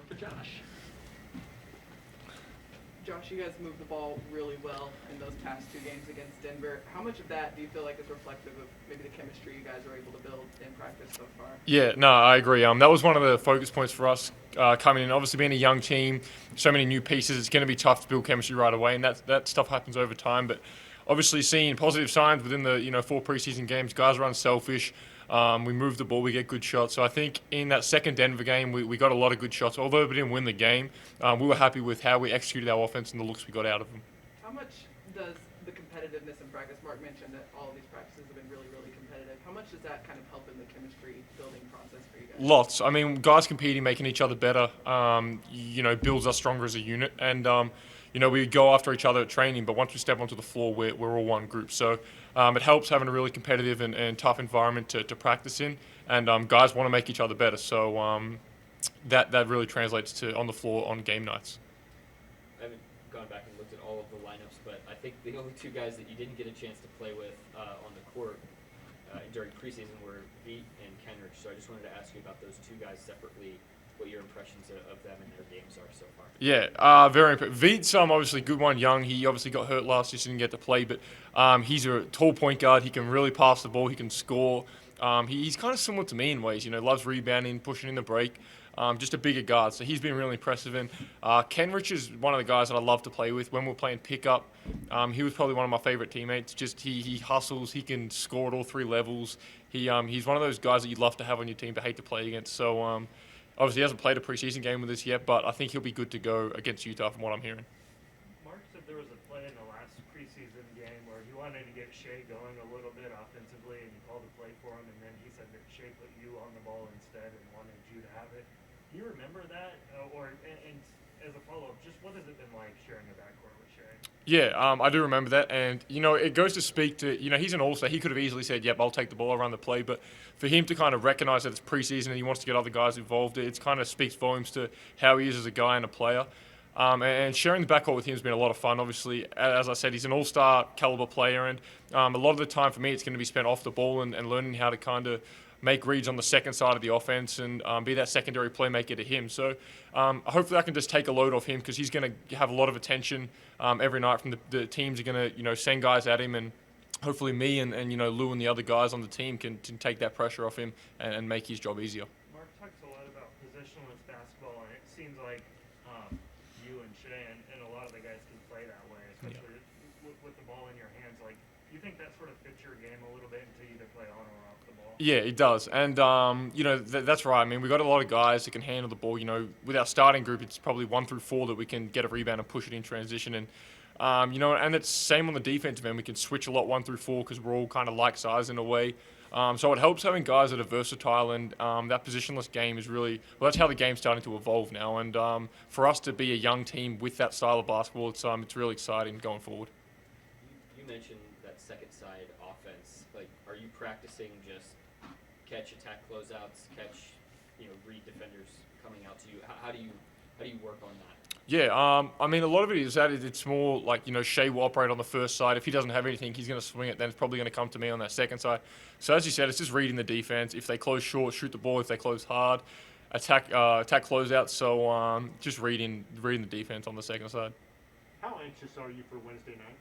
for Josh. Josh, you guys moved the ball really well in those past two games against Denver. How much of that do you feel like is reflective of maybe the chemistry you guys are able to build in practice so far? Yeah, no, I agree. That was one of the focus points for us coming in. Obviously, being a young team, so many new pieces, it's going to be tough to build chemistry right away, and that stuff happens over time. But obviously, seeing positive signs within the 4 preseason games, guys are unselfish. We move the ball, we get good shots. So I think in that second Denver game, we got a lot of good shots. Although we didn't win the game, we were happy with how we executed our offense and the looks we got out of them. How much does the competitiveness in practice, Mark mentioned that all of these practices have been really, really competitive. How much does that kind of help in the chemistry building process for you guys? Lots. I mean, guys competing, making each other better, builds us stronger as a unit. And, we go after each other at training, but once we step onto the floor, we're all one group. So it helps having a really competitive and tough environment to practice in. And guys want to make each other better. So that really translates to on the floor on game nights. I haven't gone back and looked at all of the lineups, but I think the only two guys that you didn't get a chance to play with on the court during preseason were Veet and Kenrich. So I just wanted to ask you about those two guys separately, what your impressions of them and their games are so far. Yeah, very impressive. Veet's obviously a good one, young. He obviously got hurt last year, so didn't get to play, but he's a tall point guard. He can really pass the ball. He can score. He's kind of similar to me in ways, loves rebounding, pushing in the break. Just a bigger guard, so he's been really impressive. And Kenrich is one of the guys that I love to play with. When we're playing pickup, he was probably one of my favorite teammates. Just he hustles, he can score at all 3 levels. He's one of those guys that you'd love to have on your team but hate to play against. So obviously he hasn't played a preseason game with us yet, but I think he'll be good to go against Utah from what I'm hearing. Mark said there was a play in the last preseason game where he wanted to get Shea going a little bit offensively, and he called a play for him, and then he said that Shea put you on the ball instead and wanted you to have it. Do you remember that? And as a follow-up, just what has it been like sharing a backcourt with Shea? Yeah, I do remember that, and it goes to speak to he's an all-star. He could have easily said, "Yep, I'll take the ball, I'll run the play," but for him to kind of recognize that it's preseason and he wants to get other guys involved, it kind of speaks volumes to how he is as a guy and a player. And sharing the backcourt with him has been a lot of fun. Obviously, as I said, he's an all-star caliber player, and a lot of the time for me, it's going to be spent off the ball and learning how to kind of make reads on the second side of the offense and be that secondary playmaker to him. So hopefully I can just take a load off him because he's going to have a lot of attention every night from the teams are going to send guys at him, and hopefully me and Lou and the other guys on the team can take that pressure off him and make his job easier. Mark talks a lot about positionless basketball, and it seems like you and Shea and a lot of the guys can play that way, especially with the ball in your hands. Like, do you think that sort of fits your game a little bit until you either play on or off the ball? Yeah, it does. And, that's right. I mean, we've got a lot of guys that can handle the ball. With our starting group, it's probably 1 through 4 that we can get a rebound and push it in transition. And, and it's same on the defensive end. We can switch a lot 1 through 4 because we're all kind of like size in a way. So it helps having guys that are versatile, and that positionless game is really, well, that's how the game's starting to evolve now. And for us to be a young team with that style of basketball, it's really exciting going forward. You mentioned that second side offense. Like, are you practicing just catch, attack, closeouts, catch, read defenders coming out to you? How do you work on that? Yeah, I mean, a lot of it is that it's more like, Shea will operate on the first side. If he doesn't have anything, he's going to swing it. Then it's probably going to come to me on that second side. So as you said, it's just reading the defense. If they close short, shoot the ball. If they close hard, attack closeouts. So just reading the defense on the second side. How anxious are you for Wednesday night?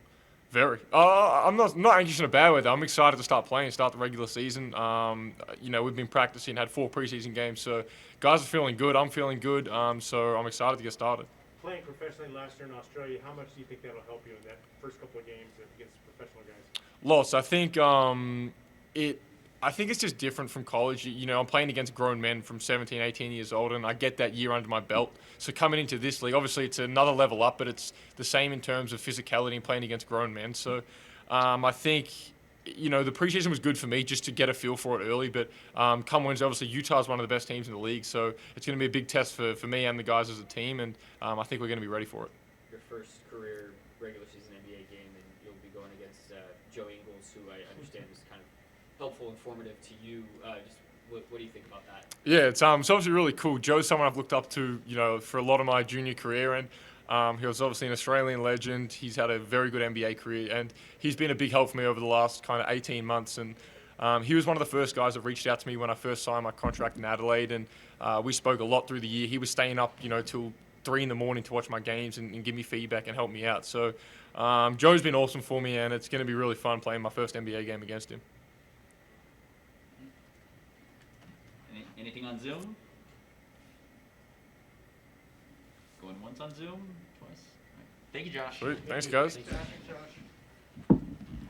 Very. I'm not anxious in a bad way, though. I'm excited to start the regular season. We've been practicing, had 4 preseason games. So guys are feeling good. I'm feeling good. So I'm excited to get started. Playing professionally last year in Australia, how much do you think that'll help you in that first couple of games against professional guys? Lots. I think it's just different from college. I'm playing against grown men from 17, 18 years old, and I get that year under my belt. So coming into this league, obviously it's another level up, but it's the same in terms of physicality and playing against grown men. So I think the preseason was good for me just to get a feel for it early. But come Wednesday, obviously Utah's one of the best teams in the league, so it's going to be a big test for me and the guys as a team, and I think we're going to be ready for it. Your first career regular season NBA game, and you'll be going against Joe Ingles, who I understand is kind of helpful, informative to you. What do you think about that? Yeah, it's obviously really cool. Joe's someone I've looked up to, for a lot of my junior career, and he was obviously an Australian legend. He's had a very good NBA career, and he's been a big help for me over the last kind of 18 months. And He was one of the first guys that reached out to me when I first signed my contract in Adelaide, and we spoke a lot through the year. He was staying up, till 3 in the morning to watch my games and give me feedback and help me out. So Joe's been awesome for me, and it's going to be really fun playing my first NBA game against him. Anything on Zoom? Going once on Zoom, twice. All right. Thank you, Josh. Sweet. Thanks, guys. Thank you. Josh.